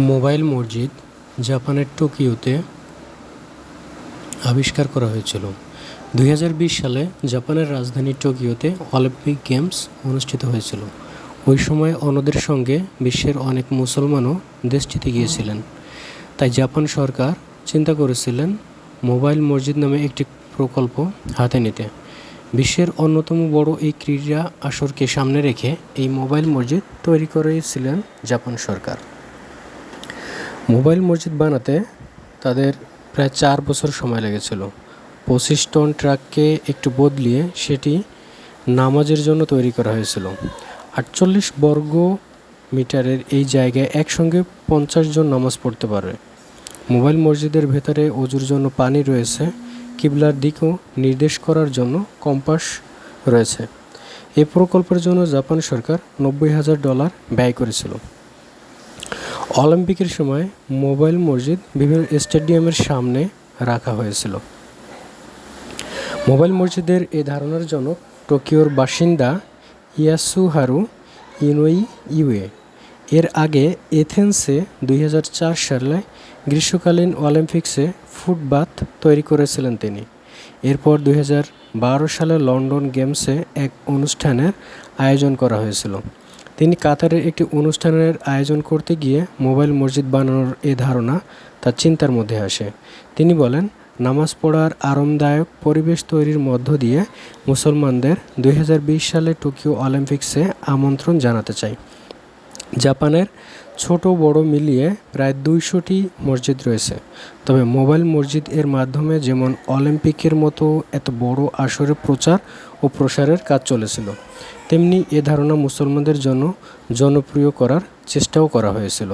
Mobile মসজিদ জাপানের টোকিওতে আবিষ্কার করা হয়েছিল। 2020 সালে জাপানের রাজধানী টোকিওতে অলিম্পিক গেমস অনুষ্ঠিত হয়েছিল। ওই সময় অন্যদের সঙ্গে বিশ্বের অনেক মুসলমানও দেশটিতে গিয়েছিলেন। তাই জাপান সরকার চিন্তা করেছিলেন মোবাইল মসজিদ নামে একটি প্রকল্প হাতে নিতে। বিশ্বের অন্যতম বড় এই ক্রীড়া আসরকে সামনে রেখে এই মোবাইল মসজিদ তৈরি করেছিলেন জাপান সরকার। মোবাইল মসজিদ বানাতে তাদের প্রায় 4 বছর সময় লেগেছিল। 25 টন ট্রাককে একটু বদলিয়ে সেটি নামাজের জন্য তৈরি করা হয়েছিল। 48 বর্গ মিটারের এই জায়গায় একসঙ্গে 50 জন নামাজ পড়তে পারে। মোবাইল মসজিদের ভেতরে ওযুর জন্য পানি রয়েছে, কিবলার দিকও নির্দেশ করার জন্য কম্পাস রয়েছে। এই প্রকল্পের জন্য জাপান সরকার $90,000 ব্যয় করেছিল। অলিম্পিকের সময় মোবাইল মসজিদ বিভিন্ন স্টেডিয়ামের সামনে রাখা হয়েছিল। মোবাইল মসজিদের এ ধারণার জনক টোকিওর বাসিন্দা ইয়াসুহারু ইনোউয়ে। এর আগে এথেন্সে 2004 সালে গ্রীষ্মকালীন অলিম্পিক্সে ফুটবাথ তৈরি করেছিলেন তিনি। এরপর 2012 সালে লন্ডন গেমসে এক অনুষ্ঠানের আয়োজন করা হয়েছিল। তিনি কাতারের একটি অনুষ্ঠানের আয়োজন করতে গিয়ে মোবাইল মসজিদ বানানোর এ ধারণা তার চিন্তার মধ্যে আসে। তিনি বলেন, নামাজ পড়ার আরামদায়ক পরিবেশ তৈরির মধ্য দিয়ে মুসলমানদের 2020 সালে টোকিও অলিম্পিক্সে আমন্ত্রণ জানাতে চাই। জাপানের ছোট বড় মিলিয়ে প্রায় 200টি মসজিদ রয়েছে। তবে মোবাইল মসজিদ এর মাধ্যমে যেমন অলিম্পিকের মতো এত বড় আসরে প্রচার ও প্রসারের কাজ চলেছিল, তেমনি এ ধারণা মুসলমানদের জন্য জনপ্রিয় করার চেষ্টাও করা হয়েছিল।